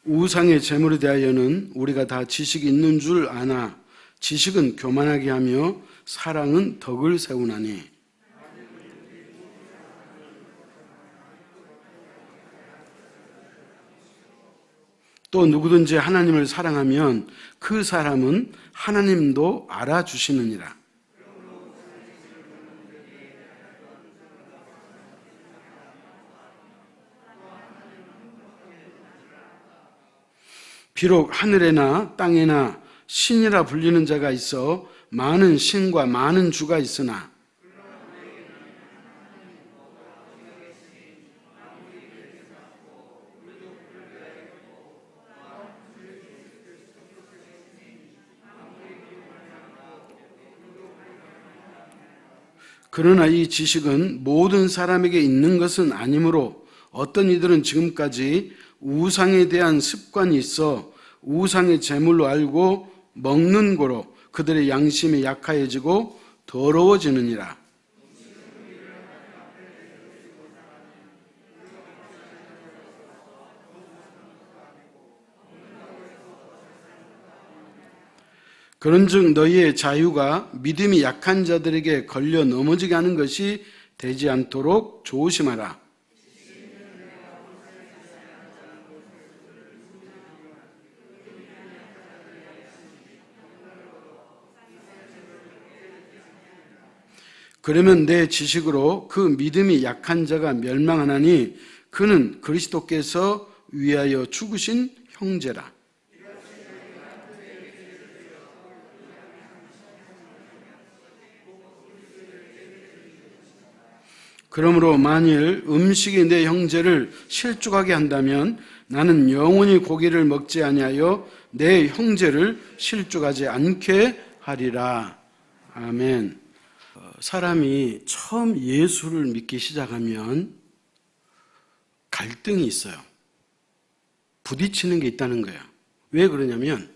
우상의 재물에 대하여는 우리가 다 지식이 있는 줄 아나 지식은 교만하게 하며 사랑은 덕을 세우나니. 또 누구든지 하나님을 사랑하면 그 사람은 하나님도 알아주시느니라. 비록 하늘에나 땅에나 신이라 불리는 자가 있어 많은 신과 많은 주가 있으나 그러나 이 지식은 모든 사람에게 있는 것은 아니므로 어떤 이들은 지금까지 우상에 대한 습관이 있어 우상의 제물로 알고 먹는 고로 그들의 양심이 약하여지고 더러워지느니라. 그런즉 너희의 자유가 믿음이 약한 자들에게 걸려 넘어지게 하는 것이 되지 않도록 조심하라. 그러면 내 지식으로 그 믿음이 약한 자가 멸망하나니 그는 그리스도께서 위하여 죽으신 형제라. 그러므로 만일 음식이 내 형제를 실족하게 한다면 나는 영원히 고기를 먹지 아니하여 내 형제를 실족하지 않게 하리라. 아멘. 사람이 처음 예수를 믿기 시작하면 갈등이 있어요. 부딪히는 게 있다는 거예요. 왜 그러냐면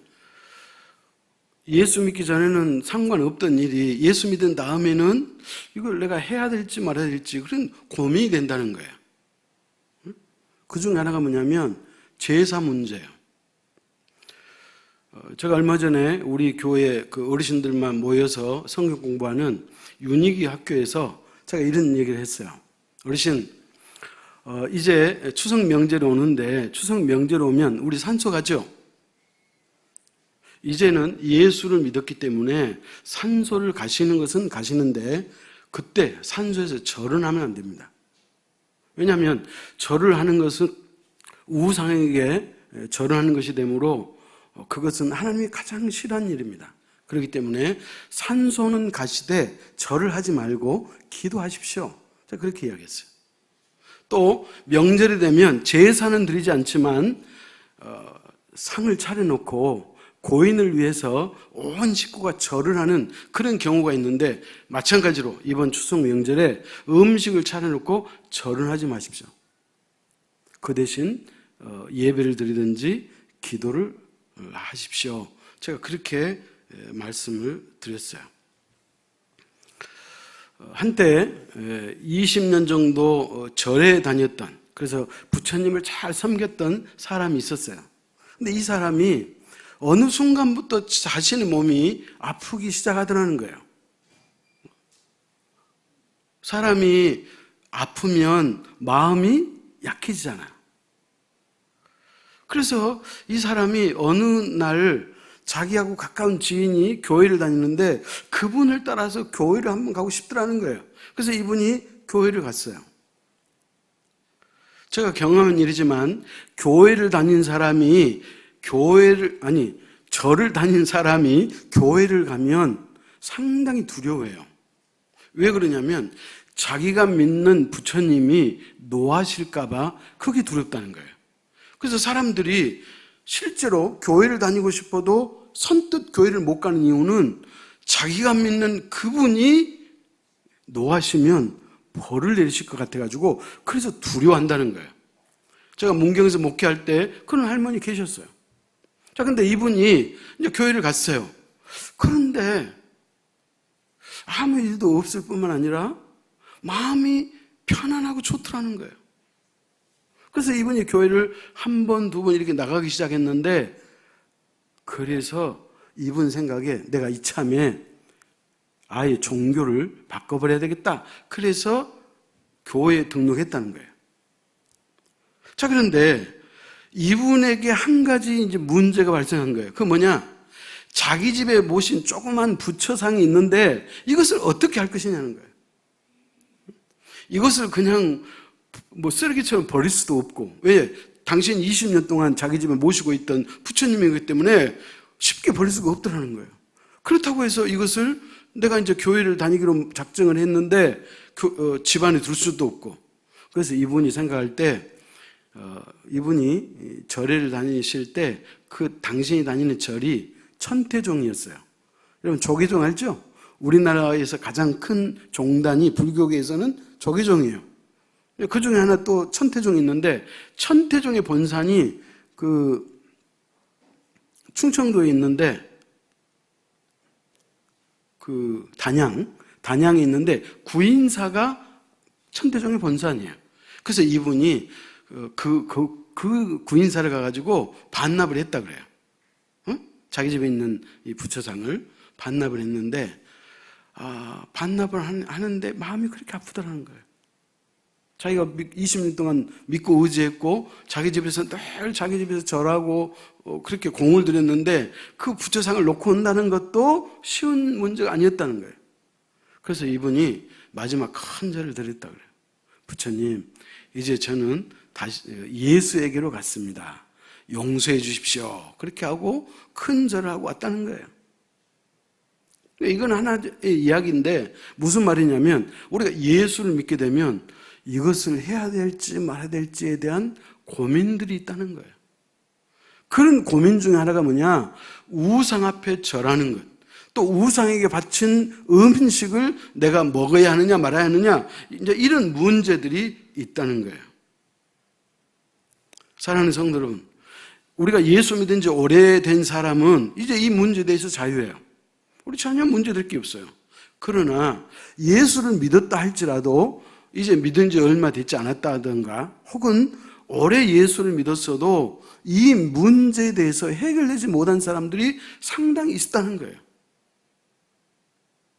예수 믿기 전에는 상관없던 일이 예수 믿은 다음에는 이걸 내가 해야 될지 말아야 될지 그런 고민이 된다는 거예요. 그 중에 하나가 뭐냐면 제사 문제예요. 제가 얼마 전에 우리 교회 그 어르신들만 모여서 성경 공부하는 윤희기 학교에서 제가 이런 얘기를 했어요. 어르신, 이제 추석 명절이 오는데 추석 명절 오면 우리 산소 가죠? 이제는 예수를 믿었기 때문에 산소를 가시는 것은 가시는데 그때 산소에서 절은 하면 안 됩니다. 왜냐하면 절을 하는 것은 우상에게 절을 하는 것이 되므로 그것은 하나님이 가장 싫어하는 일입니다. 그렇기 때문에 산소는 가시되 절을 하지 말고 기도하십시오. 제가 그렇게 이야기했어요. 또 명절이 되면 제사는 드리지 않지만 상을 차려놓고 고인을 위해서 온 식구가 절을 하는 그런 경우가 있는데 마찬가지로 이번 추석 명절에 음식을 차려놓고 절을 하지 마십시오. 그 대신 예배를 드리든지 기도를 하십시오. 제가 그렇게 말씀을 드렸어요. 한때 20년 정도 절에 다녔던, 그래서 부처님을 잘 섬겼던 사람이 있었어요. 근데 이 사람이 어느 순간부터 자신의 몸이 아프기 시작하더라는 거예요. 사람이 아프면 마음이 약해지잖아요. 그래서 이 사람이 어느 날 자기하고 가까운 지인이 교회를 다니는데 그분을 따라서 교회를 한번 가고 싶더라는 거예요. 그래서 이분이 교회를 갔어요. 제가 경험한 일이지만 교회를 다닌 사람이 절을 다닌 사람이 교회를 가면 상당히 두려워해요. 왜 그러냐면 자기가 믿는 부처님이 노하실까봐 그게 두렵다는 거예요. 그래서 사람들이 실제로 교회를 다니고 싶어도 선뜻 교회를 못 가는 이유는 자기가 믿는 그분이 노하시면 벌을 내리실 것 같아가지고 그래서 두려워한다는 거예요. 제가 문경에서 목회할 때 그런 할머니 계셨어요. 자, 근데 이분이 이제 교회를 갔어요. 그런데 아무 일도 없을 뿐만 아니라 마음이 편안하고 좋더라는 거예요. 그래서 이분이 교회를 한 번, 두 번 이렇게 나가기 시작했는데, 그래서 이분 생각에 내가 이참에 아예 종교를 바꿔버려야 되겠다. 그래서 교회에 등록했다는 거예요. 자, 그런데 이분에게 한 가지 이제 문제가 발생한 거예요. 그게 뭐냐? 자기 집에 모신 조그만 부처상이 있는데 이것을 어떻게 할 것이냐는 거예요. 이것을 그냥 뭐 쓰레기처럼 버릴 수도 없고. 왜? 당신 20년 동안 자기 집에 모시고 있던 부처님이기 때문에 쉽게 버릴 수가 없더라는 거예요. 그렇다고 해서 이것을 내가 이제 교회를 다니기로 작정을 했는데 집안에 둘 수도 없고. 그래서 이분이 생각할 때 이분이 절에를 다니실 때 그 당신이 다니는 절이 천태종이었어요. 여러분 조계종 알죠? 우리나라에서 가장 큰 종단이 불교계에서는 조계종이에요. 그 중에 하나 또 천태종이 있는데 천태종의 본산이 그 충청도에 있는데 그 단양에 있는데 구인사가 천태종의 본산이에요. 그래서 이분이 그 구인사를 가가지고 반납을 했다 그래요. 자기 집에 있는 이 부처상을 반납을 했는데 반납을 하는데 마음이 그렇게 아프더라는 거예요. 자기가 20년 동안 믿고 의지했고 자기 집에서 늘 자기 집에서 절하고 그렇게 공을 들였는데 그 부처상을 놓고 온다는 것도 쉬운 문제가 아니었다는 거예요. 그래서 이분이 마지막 큰 절을 드렸다 그래요. 부처님, 이제 저는 다시 예수에게로 갔습니다. 용서해 주십시오. 그렇게 하고 큰 절을 하고 왔다는 거예요. 이건 하나의 이야기인데 무슨 말이냐면 우리가 예수를 믿게 되면 이것을 해야 될지 말아야 될지에 대한 고민들이 있다는 거예요. 그런 고민 중에 하나가 뭐냐? 우상 앞에 절하는 것. 또 우상에게 바친 음식을 내가 먹어야 하느냐 말아야 하느냐 이제 이런 문제들이 있다는 거예요. 사랑하는 성도 여러분, 우리가 예수 믿은 지 오래된 사람은 이제 이 문제에 대해서 자유해요. 우리 전혀 문제될 게 없어요. 그러나 예수를 믿었다 할지라도 이제 믿은 지 얼마 되지 않았다 하던가 혹은 오래 예수를 믿었어도 이 문제에 대해서 해결되지 못한 사람들이 상당히 있다는 거예요.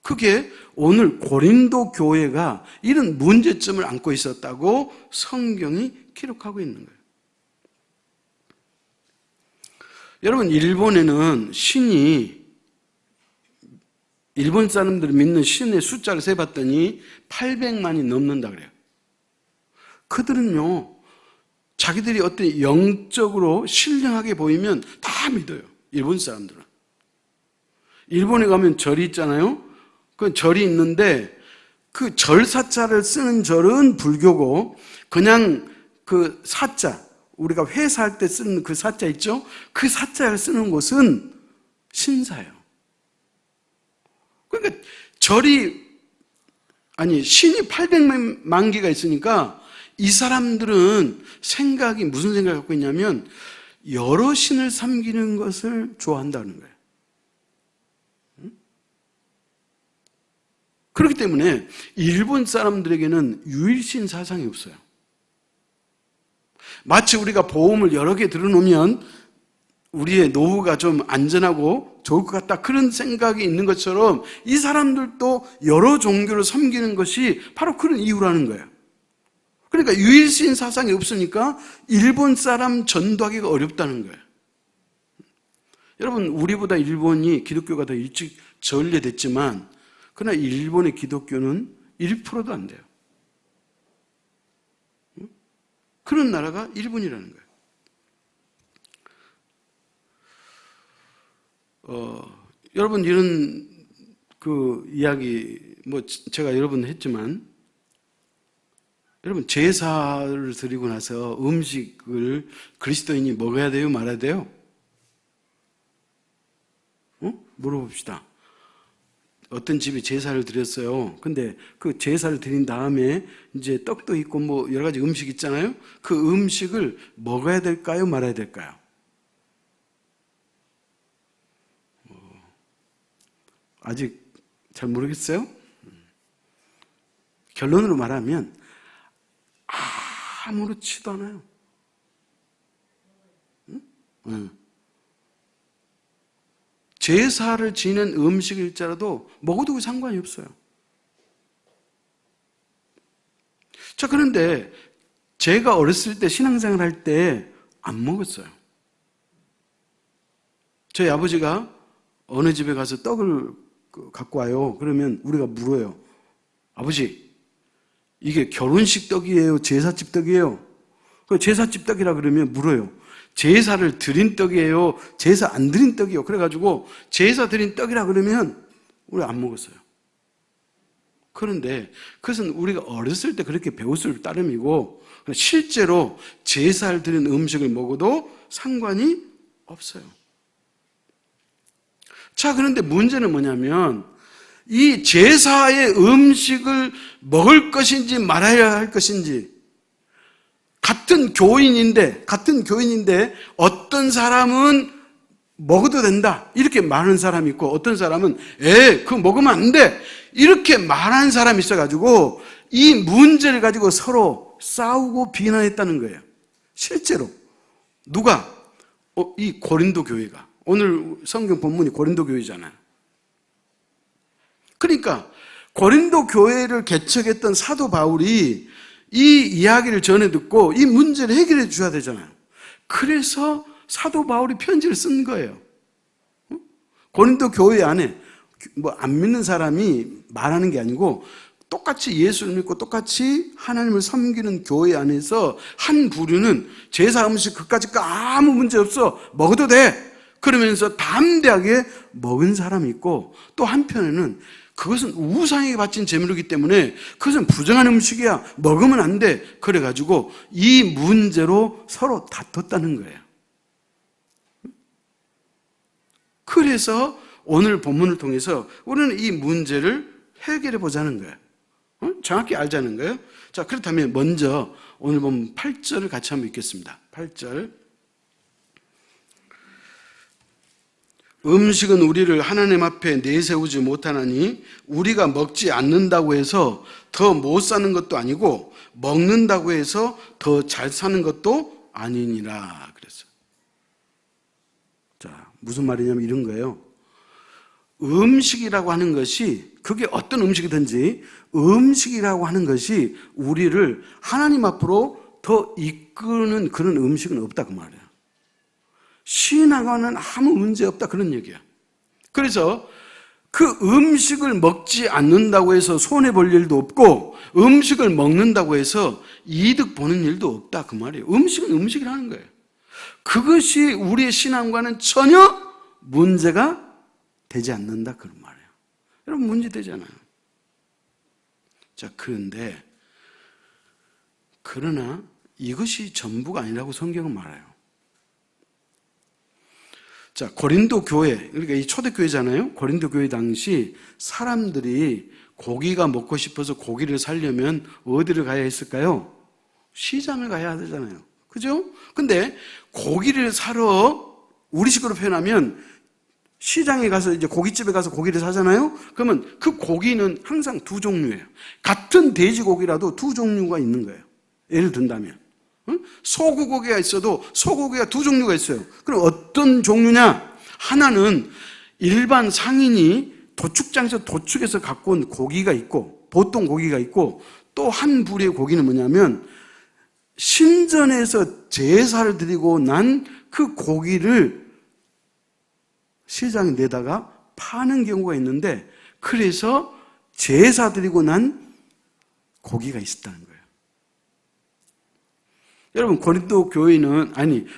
그게 오늘 고린도 교회가 이런 문제점을 안고 있었다고 성경이 기록하고 있는 거예요. 여러분, 일본에는 신이 일본 사람들이 믿는 신의 숫자를 세봤더니 800만이 넘는다 그래요. 그들은요, 자기들이 어떤 영적으로 신령하게 보이면 다 믿어요. 일본 사람들은. 일본에 가면 절이 있잖아요. 그 절이 있는데 그 절사자를 쓰는 절은 불교고 그냥 그 사자, 우리가 회사할 때 쓰는 그 사자 있죠? 그 사자를 쓰는 곳은 신사예요. 그러니까 신이 800만 개가 있으니까 이 사람들은 생각이 무슨 생각을 갖고 있냐면 여러 신을 섬기는 것을 좋아한다는 거예요. 그렇기 때문에 일본 사람들에게는 유일신 사상이 없어요. 마치 우리가 보험을 여러 개 들어놓으면 우리의 노후가 좀 안전하고 좋을 것 같다 그런 생각이 있는 것처럼 이 사람들도 여러 종교를 섬기는 것이 바로 그런 이유라는 거예요. 그러니까 유일신 사상이 없으니까 일본 사람 전도하기가 어렵다는 거예요. 여러분, 우리보다 일본이 기독교가 더 일찍 전래됐지만 그러나 일본의 기독교는 1%도 안 돼요. 그런 나라가 일본이라는 거예요. 여러분, 이런 그 이야기 제가 여러 번 했지만 여러분, 제사를 드리고 나서 음식을 그리스도인이 먹어야 돼요, 말아야 돼요? 물어봅시다. 어떤 집이 제사를 드렸어요. 근데 그 제사를 드린 다음에 이제 떡도 있고 여러 가지 음식 있잖아요. 그 음식을 먹어야 될까요, 말아야 될까요? 아직 잘 모르겠어요? 결론으로 말하면 아무렇지도 않아요. 예. 제사를 지낸 음식일지라도 먹어도 상관이 없어요. 자, 그런데 제가 어렸을 때 신앙생활 할 때 안 먹었어요. 저희 아버지가 어느 집에 가서 떡을 갖고 와요. 그러면 우리가 물어요. 아버지, 이게 결혼식 떡이에요? 제사집 떡이에요? 제사집 떡이라 그러면 물어요. 제사를 드린 떡이에요? 제사 안 드린 떡이요? 그래가지고 제사 드린 떡이라 그러면 우리 안 먹었어요. 그런데 그것은 우리가 어렸을 때 그렇게 배웠을 따름이고 실제로 제사를 드린 음식을 먹어도 상관이 없어요. 자, 그런데 문제는 뭐냐면 이 제사의 음식을 먹을 것인지 말아야 할 것인지 같은 교인인데 어떤 사람은 먹어도 된다 이렇게 말하는 사람이 있고 어떤 사람은 그거 먹으면 안 돼 이렇게 말하는 사람이 있어가지고 이 문제를 가지고 서로 싸우고 비난했다는 거예요. 실제로 누가? 이 고린도 교회가 오늘 성경 본문이 고린도 교회잖아요. 그러니까 고린도 교회를 개척했던 사도 바울이 이 이야기를 전해 듣고 이 문제를 해결해 주셔야 되잖아요. 그래서 사도 바울이 편지를 쓴 거예요. 고린도 교회 안에 안 믿는 사람이 말하는 게 아니고 똑같이 예수를 믿고 똑같이 하나님을 섬기는 교회 안에서 한 부류는 제사 음식 그까짓 거 아무 문제 없어 먹어도 돼 그러면서 담대하게 먹은 사람이 있고 또 한편에는 그것은 우상에게 바친 제물이기 때문에 그것은 부정한 음식이야 먹으면 안 돼 그래가지고 이 문제로 서로 다퉜다는 거예요. 그래서 오늘 본문을 통해서 우리는 이 문제를 해결해 보자는 거예요. 정확히 알자는 거예요. 자, 그렇다면 먼저 오늘 보면 8절을 같이 한번 읽겠습니다. 8절. 음식은 우리를 하나님 앞에 내세우지 못하나니 우리가 먹지 않는다고 해서 더 못 사는 것도 아니고 먹는다고 해서 더 잘 사는 것도 아니니라 그랬어요. 자, 무슨 말이냐면 이런 거예요. 음식이라고 하는 것이 그게 어떤 음식이든지 음식이라고 하는 것이 우리를 하나님 앞으로 더 이끄는 그런 음식은 없다 그 말이에요. 신앙과는 아무 문제 없다 그런 얘기야. 그래서 그 음식을 먹지 않는다고 해서 손해볼 일도 없고 음식을 먹는다고 해서 이득 보는 일도 없다 그 말이에요. 음식은 음식이라는 거예요. 그것이 우리의 신앙과는 전혀 문제가 되지 않는다 그런 말이에요. 여러분 문제 되잖아요. 자, 그러나 이것이 전부가 아니라고 성경은 말해요. 자, 고린도 교회, 그러니까 이 초대교회잖아요. 고린도 교회 당시 사람들이 고기가 먹고 싶어서 고기를 사려면 어디를 가야 했을까요? 시장을 가야 되잖아요. 그죠? 근데 고기를 사러 우리식으로 표현하면 시장에 가서 이제 고깃집에 가서 고기를 사잖아요. 그러면 그 고기는 항상 두 종류예요. 같은 돼지고기라도 두 종류가 있는 거예요. 예를 든다면 소고기가 있어도 소고기가 두 종류가 있어요. 그럼 어떤 종류냐? 하나는 일반 상인이 도축장에서 도축해서 갖고 온 고기가 있고 보통 고기가 있고 또 한 부류의 고기는 뭐냐면 신전에서 제사를 드리고 난 그 고기를 시장에 내다가 파는 경우가 있는데 그래서 제사 드리고 난 고기가 있었다는 거예요. 여러분 고린도 교회는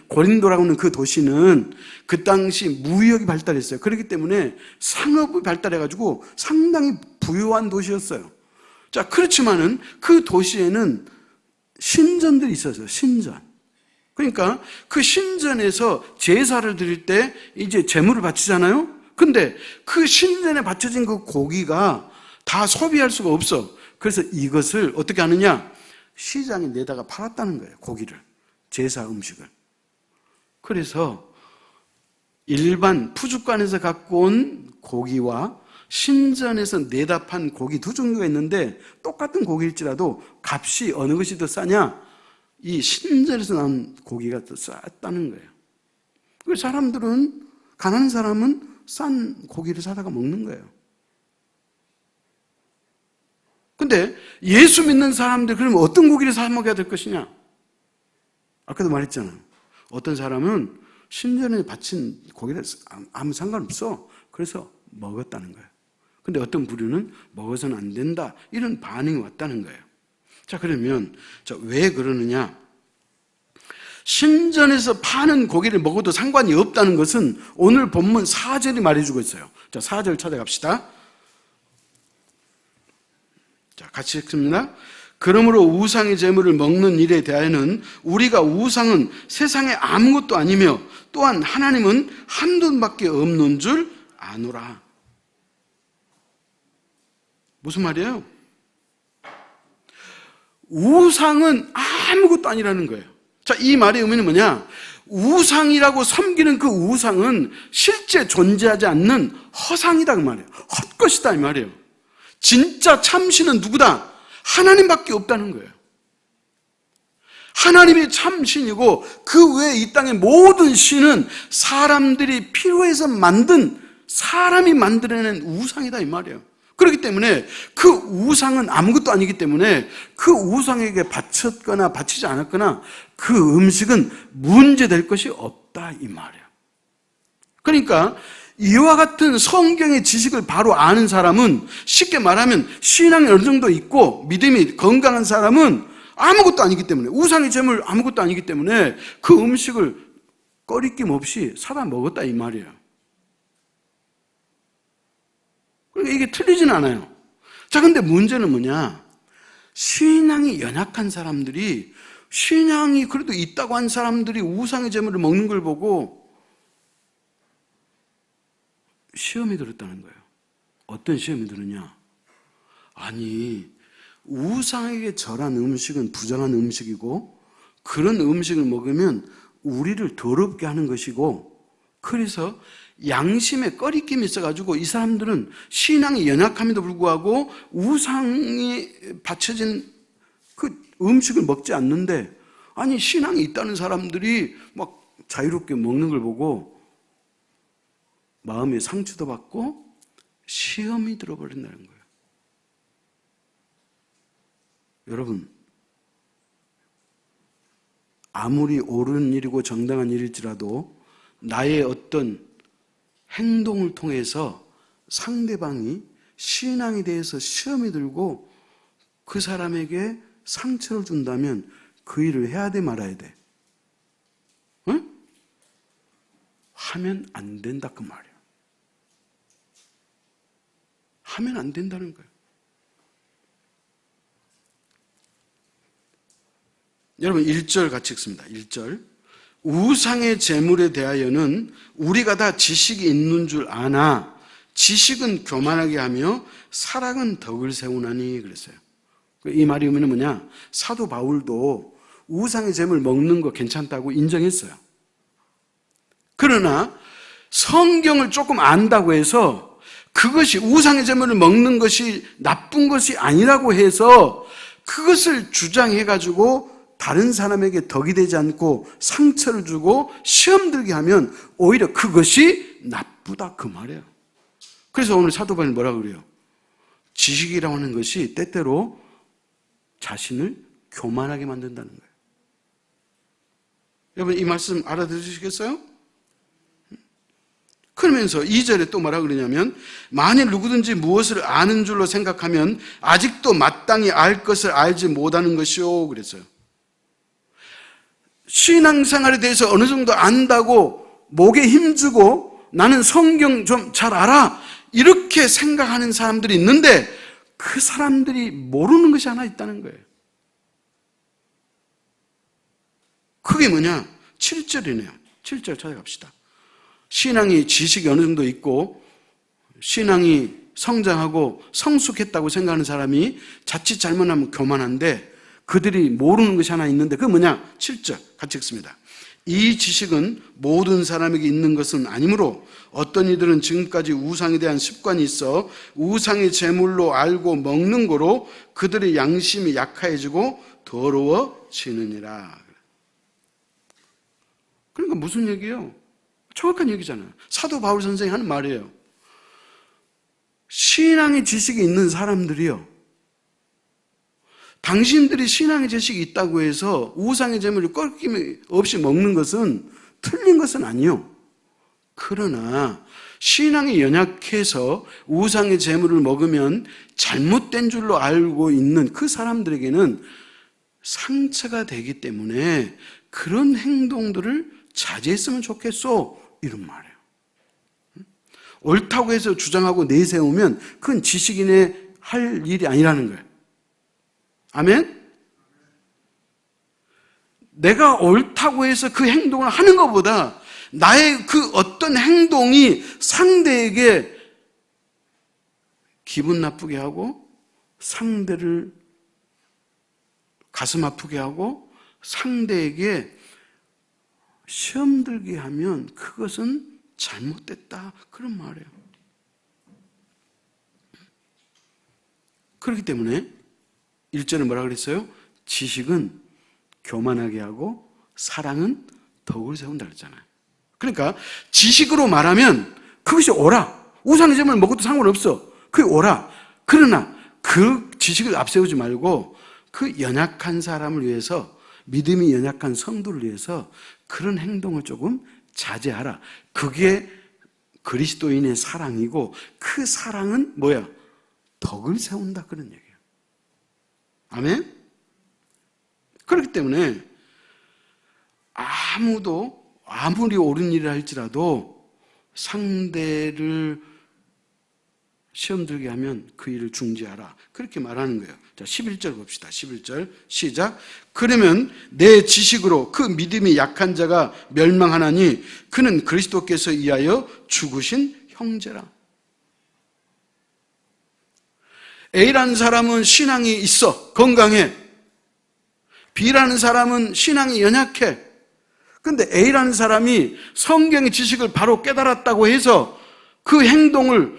고린도라고 하는 그 도시는 그 당시 무역이 발달했어요. 그렇기 때문에 상업이 발달해가지고 상당히 부유한 도시였어요. 자, 그렇지만은 그 도시에는 신전들이 있었어요. 신전. 그러니까 그 신전에서 제사를 드릴 때 이제 제물을 바치잖아요. 근데 그 신전에 바쳐진 그 고기가 다 소비할 수가 없어. 그래서 이것을 어떻게 하느냐? 시장에 내다가 팔았다는 거예요. 고기를. 제사 음식을. 그래서 일반 푸주간에서 갖고 온 고기와 신전에서 내다 판 고기 두 종류가 있는데 똑같은 고기일지라도 값이 어느 것이 더 싸냐? 이 신전에서 나온 고기가 더 쌌다는 거예요. 그 사람들은, 가난한 사람은 싼 고기를 사다가 먹는 거예요. 근데 예수 믿는 사람들, 그러면 어떤 고기를 사 먹어야 될 것이냐? 아까도 말했잖아요. 어떤 사람은 신전에 바친 고기를 아무 상관없어. 그래서 먹었다는 거예요. 근데 어떤 부류는 먹어서는 안 된다. 이런 반응이 왔다는 거예요. 자, 그러면 왜 그러느냐? 신전에서 파는 고기를 먹어도 상관이 없다는 것은 오늘 본문 4절이 말해주고 있어요. 자, 4절 찾아갑시다. 자, 같이 읽습니다. 그러므로 우상의 제물을 먹는 일에 대하여는 우리가 우상은 세상에 아무것도 아니며 또한 하나님은 한 분밖에 없는 줄 아노라. 무슨 말이에요? 우상은 아무것도 아니라는 거예요. 자, 이 말의 의미는 뭐냐? 우상이라고 섬기는 그 우상은 실제 존재하지 않는 허상이다 그 말이에요. 헛것이다 이 말이에요. 진짜 참신은 누구다? 하나님밖에 없다는 거예요. 하나님이 참신이고 그 외에 이 땅의 모든 신은 사람들이 필요해서 만든, 사람이 만들어낸 우상이다 이 말이에요. 그렇기 때문에 그 우상은 아무것도 아니기 때문에 그 우상에게 바쳤거나 바치지 않았거나 그 음식은 문제될 것이 없다 이 말이에요. 그러니까 이와 같은 성경의 지식을 바로 아는 사람은, 쉽게 말하면 신앙이 어느 정도 있고 믿음이 건강한 사람은 아무것도 아니기 때문에, 우상의 제물 아무것도 아니기 때문에 그 음식을 꺼리낌 없이 사다 먹었다 이 말이에요. 그러니까 이게 틀리진 않아요. 자, 근데 문제는 뭐냐? 신앙이 연약한 사람들이, 신앙이 그래도 있다고 한 사람들이 우상의 제물을 먹는 걸 보고 시험이 들었다는 거예요. 어떤 시험이 들었냐? 아니, 우상에게 절한 음식은 부정한 음식이고 그런 음식을 먹으면 우리를 더럽게 하는 것이고, 그래서 양심에 꺼리낌이 있어가지고 이 사람들은 신앙이 연약함에도 불구하고 우상이 바쳐진 그 음식을 먹지 않는데, 아니 신앙이 있다는 사람들이 막 자유롭게 먹는 걸 보고 마음에 상처도 받고 시험이 들어버린다는 거예요. 여러분, 아무리 옳은 일이고 정당한 일일지라도 나의 어떤 행동을 통해서 상대방이 신앙에 대해서 시험이 들고 그 사람에게 상처를 준다면 그 일을 해야 돼 말아야 돼? 응? 하면 안 된다 그 말이야. 하면 안 된다는 거예요. 여러분 1절 같이 읽습니다. 1절. 우상의 제물에 대하여는 우리가 다 지식이 있는 줄 아나 지식은 교만하게 하며 사랑은 덕을 세우나니 그랬어요. 이 말의 의미는 뭐냐? 사도 바울도 우상의 제물 먹는 거 괜찮다고 인정했어요. 그러나 성경을 조금 안다고 해서 그것이, 우상의 제물을 먹는 것이 나쁜 것이 아니라고 해서 그것을 주장해가지고 다른 사람에게 덕이 되지 않고 상처를 주고 시험 들게 하면 오히려 그것이 나쁘다 그 말이에요. 그래서 오늘 사도 바울이 뭐라고 그래요? 지식이라고 하는 것이 때때로 자신을 교만하게 만든다는 거예요. 여러분 이 말씀 알아들으시겠어요? 그러면서 2절에 또 뭐라고 그러냐면, 만일 누구든지 무엇을 아는 줄로 생각하면 아직도 마땅히 알 것을 알지 못하는 것이요 그랬어요. 신앙생활에 대해서 어느 정도 안다고 목에 힘주고 나는 성경 좀 잘 알아 이렇게 생각하는 사람들이 있는데 그 사람들이 모르는 것이 하나 있다는 거예요. 그게 뭐냐? 7절이네요. 7절 찾아갑시다. 신앙이 지식이 어느 정도 있고 신앙이 성장하고 성숙했다고 생각하는 사람이 자칫 잘못하면 교만한데 그들이 모르는 것이 하나 있는데 그게 뭐냐? 7절 같이 읽습니다. 이 지식은 모든 사람에게 있는 것은 아니므로 어떤 이들은 지금까지 우상에 대한 습관이 있어 우상의 제물로 알고 먹는 거로 그들의 양심이 약해지고 더러워지느니라. 그러니까 무슨 얘기예요? 정확한 얘기잖아요. 사도 바울 선생이 하는 말이에요. 신앙의 지식이 있는 사람들이요, 당신들이 신앙의 지식이 있다고 해서 우상의 제물을 꺾임 없이 먹는 것은 틀린 것은 아니요. 그러나 신앙이 연약해서 우상의 제물을 먹으면 잘못된 줄로 알고 있는 그 사람들에게는 상처가 되기 때문에 그런 행동들을 자제했으면 좋겠소, 이런 말이에요. 옳다고 해서 주장하고 내세우면 그건 지식인의 할 일이 아니라는 거예요. 아멘? 내가 옳다고 해서 그 행동을 하는 것보다 나의 그 어떤 행동이 상대에게 기분 나쁘게 하고, 상대를 가슴 아프게 하고, 상대에게 시험 들게 하면 그것은 잘못됐다, 그런 말이에요. 그렇기 때문에 1절에 뭐라 그랬어요? 지식은 교만하게 하고 사랑은 덕을 세운다 그랬잖아요. 그러니까 지식으로 말하면 그것이 옳아. 우상의 제물을 먹어도 상관없어. 그게 옳아. 그러나 그 지식을 앞세우지 말고 그 연약한 사람을 위해서, 믿음이 연약한 성도를 위해서 그런 행동을 조금 자제하라. 그게 그리스도인의 사랑이고, 그 사랑은 뭐야? 덕을 세운다, 그런 얘기예요. 아멘? 그렇기 때문에 아무리 옳은 일을 할지라도 상대를 시험 들게 하면 그 일을 중지하라, 그렇게 말하는 거예요. 자, 11절 봅시다. 11절 시작. 그러면 내 지식으로 그 믿음이 약한 자가 멸망하나니 그는 그리스도께서 위하여 죽으신 형제라. A라는 사람은 신앙이 있어, 건강해. B라는 사람은 신앙이 연약해. 그런데 A라는 사람이 성경의 지식을 바로 깨달았다고 해서, 그 행동을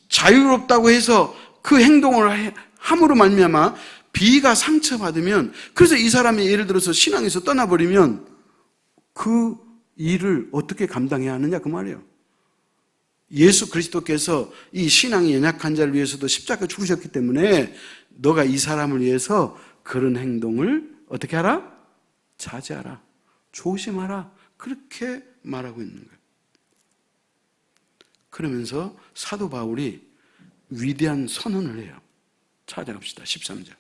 자유롭다고 해서 그 행동을 함으로 말미암아 B가 상처받으면, 그래서 이 사람이 예를 들어서 신앙에서 떠나버리면 그 일을 어떻게 감당해야 하느냐, 그 말이에요. 예수 그리스도께서 이 신앙이 연약한 자를 위해서도 십자가 죽으셨기 때문에 너가 이 사람을 위해서 그런 행동을 어떻게 하라? 자제하라, 조심하라, 그렇게 말하고 있는 거예요. 그러면서 사도 바울이 위대한 선언을 해요. 찾아갑시다. 13절.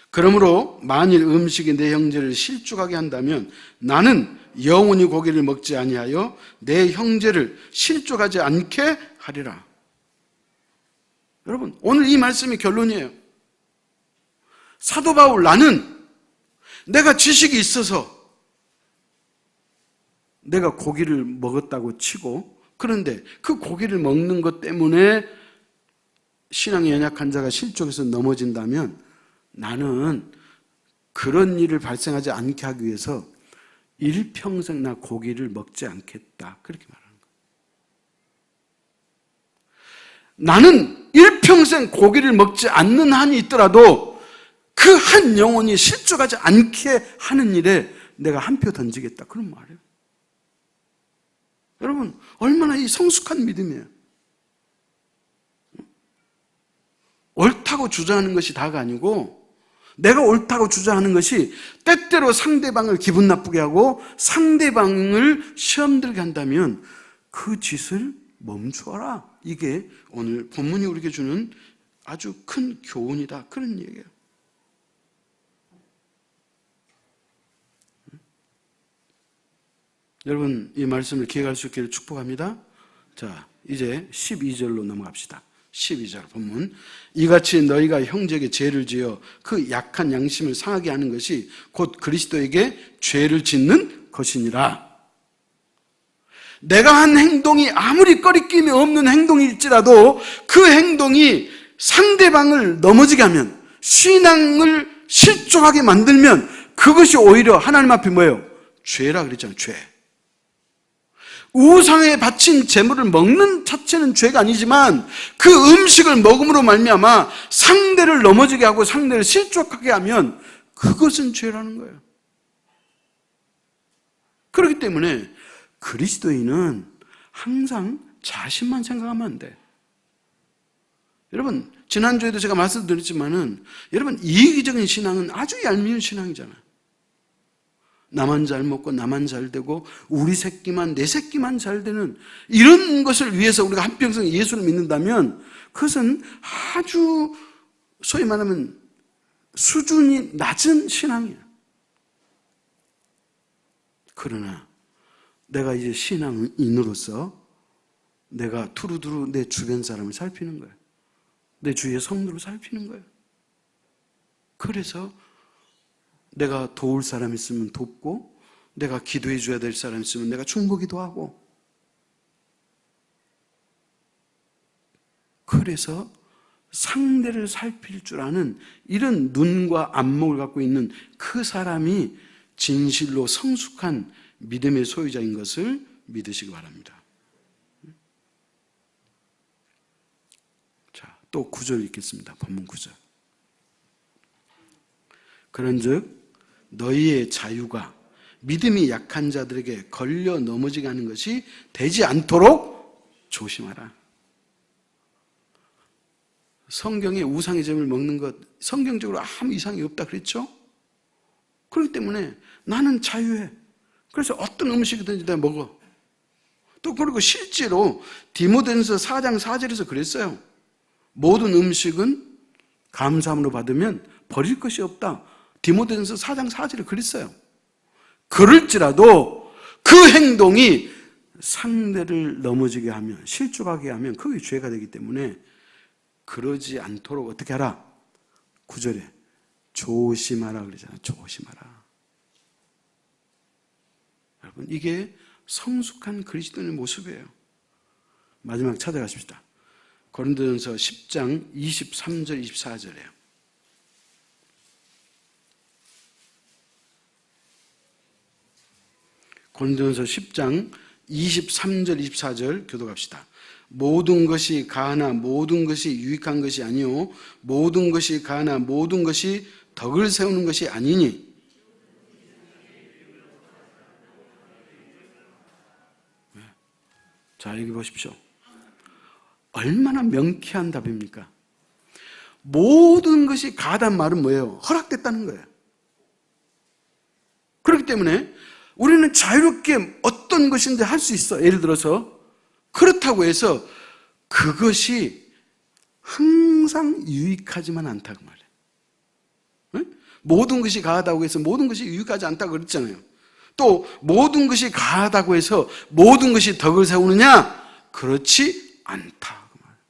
그러므로 만일 음식이 내 형제를 실족하게 한다면 나는 영원히 고기를 먹지 아니하여 내 형제를 실족하지 않게 하리라. 여러분, 오늘 이 말씀이 결론이에요. 사도 바울, 나는 내가 지식이 있어서 내가 고기를 먹었다고 치고, 그런데 그 고기를 먹는 것 때문에 신앙이 연약한 자가 실족해서 넘어진다면 나는 그런 일을 발생하지 않게 하기 위해서 일평생 나 고기를 먹지 않겠다, 그렇게 말하는 거예요. 나는 일평생 고기를 먹지 않는 한이 있더라도 그 한 영혼이 실족하지 않게 하는 일에 내가 한 표 던지겠다, 그런 말이에요. 여러분, 얼마나 이 성숙한 믿음이에요. 옳다고 주장하는 것이 다가 아니고, 내가 옳다고 주장하는 것이 때때로 상대방을 기분 나쁘게 하고 상대방을 시험 들게 한다면 그 짓을 멈춰라. 이게 오늘 본문이 우리에게 주는 아주 큰 교훈이다, 그런 얘기예요. 여러분, 이 말씀을 기억할 수 있기를 축복합니다. 자, 이제 12절로 넘어갑시다. 12절 본문. 이같이 너희가 형제에게 죄를 지어 그 약한 양심을 상하게 하는 것이 곧 그리스도에게 죄를 짓는 것이니라. 내가 한 행동이 아무리 꺼리낌이 없는 행동일지라도 그 행동이 상대방을 넘어지게 하면, 신앙을 실족하게 만들면 그것이 오히려 하나님 앞에 뭐예요? 죄라 그랬잖아요. 죄. 우상에 바친 제물을 먹는 자체는 죄가 아니지만 그 음식을 먹음으로 말미암아 상대를 넘어지게 하고 상대를 실족하게 하면 그것은 죄라는 거예요. 그렇기 때문에 그리스도인은 항상 자신만 생각하면 안 돼. 여러분, 지난주에도 제가 말씀드렸지만은, 여러분, 이기적인 신앙은 아주 얄미운 신앙이잖아요. 나만 잘 먹고 나만 잘 되고 우리 새끼만, 내 새끼만 잘 되는 이런 것을 위해서 우리가 한평생 예수를 믿는다면 그것은 아주 소위 말하면 수준이 낮은 신앙이에요. 그러나 내가 이제 신앙인으로서 내가 두루두루 내 주변 사람을 살피는 거예요. 내 주위의 성도를 살피는 거예요. 그래서 내가 도울 사람 있으면 돕고, 내가 기도해 줘야 될 사람 있으면 내가 중보기도 하고, 그래서 상대를 살필 줄 아는 이런 눈과 안목을 갖고 있는 그 사람이 진실로 성숙한 믿음의 소유자인 것을 믿으시기 바랍니다. 자, 또 9절 읽겠습니다. 본문 9절. 그런즉 너희의 자유가 믿음이 약한 자들에게 걸려 넘어지게 하는 것이 되지 않도록 조심하라. 성경에 우상의 점을 먹는 것, 성경적으로 아무 이상이 없다 그랬죠? 그렇기 때문에 나는 자유해. 그래서 어떤 음식이든지 내가 먹어. 또 그리고 실제로 디모데전서 4장 4절에서 그랬어요. 모든 음식은 감사함으로 받으면 버릴 것이 없다. 디모데전서 4장 4절에 그랬어요. 그럴지라도 그 행동이 상대를 넘어지게 하면, 실족하게 하면 그게 죄가 되기 때문에 그러지 않도록 어떻게 하라? 9절에 조심하라 그러잖아요. 조심하라. 여러분, 이게 성숙한 그리스도인의 모습이에요. 마지막 찾아가십시다. 고린도전서 10장 23절 24절이에요. 고린도전서 10장 23절 24절 교독합시다. 모든 것이 가하나 모든 것이 유익한 것이 아니요 모든 것이 가하나 모든 것이 덕을 세우는 것이 아니니. 자, 여기 보십시오. 얼마나 명쾌한 답입니까? 모든 것이 가하다는 말은 뭐예요? 허락됐다는 거예요. 그렇기 때문에 우리는 자유롭게 어떤 것인지 할 수 있어. 예를 들어서 그렇다고 해서 그것이 항상 유익하지만 않다고 말해요. 응? 모든 것이 가하다고 해서 모든 것이 유익하지 않다고 그랬잖아요. 또 모든 것이 가하다고 해서 모든 것이 덕을 세우느냐? 그렇지 않다고 말해요.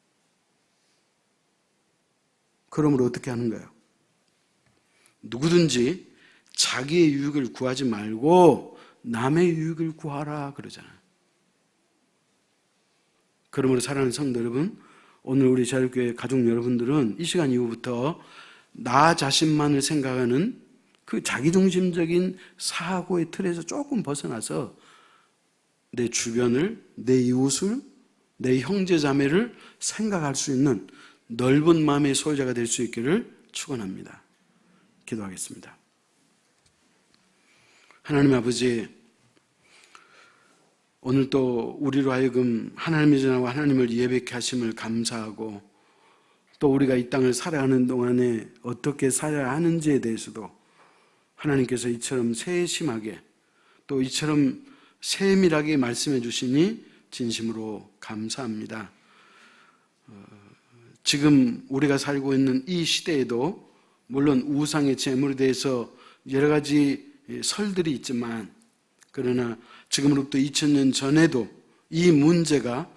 그러므로 어떻게 하는 거예요? 누구든지 자기의 유익을 구하지 말고 남의 유익을 구하라 그러잖아요. 그러므로 사랑하는 성도 여러분, 오늘 우리 자유교회 가족 여러분들은 이 시간 이후부터 나 자신만을 생각하는 그 자기중심적인 사고의 틀에서 조금 벗어나서 내 주변을, 내 이웃을, 내 형제자매를 생각할 수 있는 넓은 마음의 소유자가 될 수 있기를 축원합니다. 기도하겠습니다. 하나님 아버지, 오늘 또 우리로 하여금 하나님의 전하고 하나님을 예배케 하심을 감사하고, 또 우리가 이 땅을 살아가는 동안에 어떻게 살아야 하는지에 대해서도 하나님께서 이처럼 세심하게 또 이처럼 세밀하게 말씀해 주시니 진심으로 감사합니다. 지금 우리가 살고 있는 이 시대에도 물론 우상의 제물에 대해서 여러 가지 설들이 있지만, 그러나 지금으로부터 2000년 전에도 이 문제가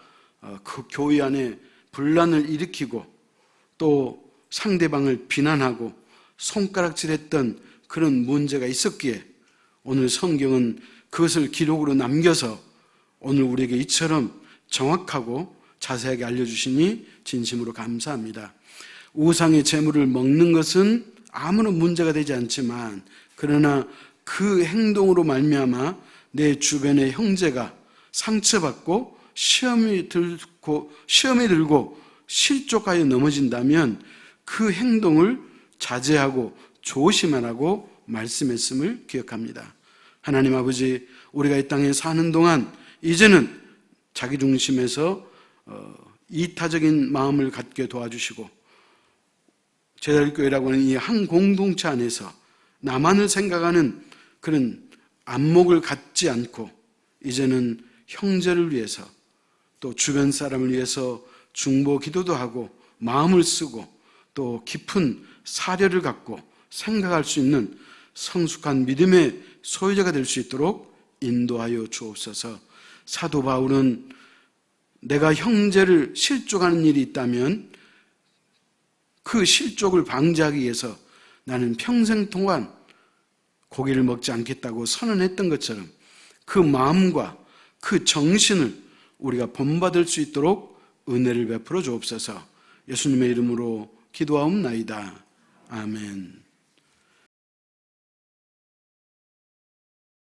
그 교회 안에 분란을 일으키고 또 상대방을 비난하고 손가락질했던 그런 문제가 있었기에 오늘 성경은 그것을 기록으로 남겨서 오늘 우리에게 이처럼 정확하고 자세하게 알려주시니 진심으로 감사합니다. 우상의 제물을 먹는 것은 아무런 문제가 되지 않지만, 그러나 그 행동으로 말미암아 내 주변의 형제가 상처받고 시험이 들고 실족하여 넘어진다면 그 행동을 자제하고 조심하라고 말씀했음을 기억합니다. 하나님 아버지, 우리가 이 땅에 사는 동안 이제는 자기중심에서 이타적인 마음을 갖게 도와주시고 제자교회라고 하는 이 한 공동체 안에서 나만을 생각하는 그런 안목을 갖지 않고 이제는 형제를 위해서 또 주변 사람을 위해서 중보 기도도 하고 마음을 쓰고 또 깊은 사려를 갖고 생각할 수 있는 성숙한 믿음의 소유자가 될 수 있도록 인도하여 주옵소서. 사도 바울은 내가 형제를 실족하는 일이 있다면 그 실족을 방지하기 위해서 나는 평생 동안 고기를 먹지 않겠다고 선언했던 것처럼 그 마음과 그 정신을 우리가 본받을 수 있도록 은혜를 베풀어 주옵소서. 예수님의 이름으로 기도하옵나이다. 아멘.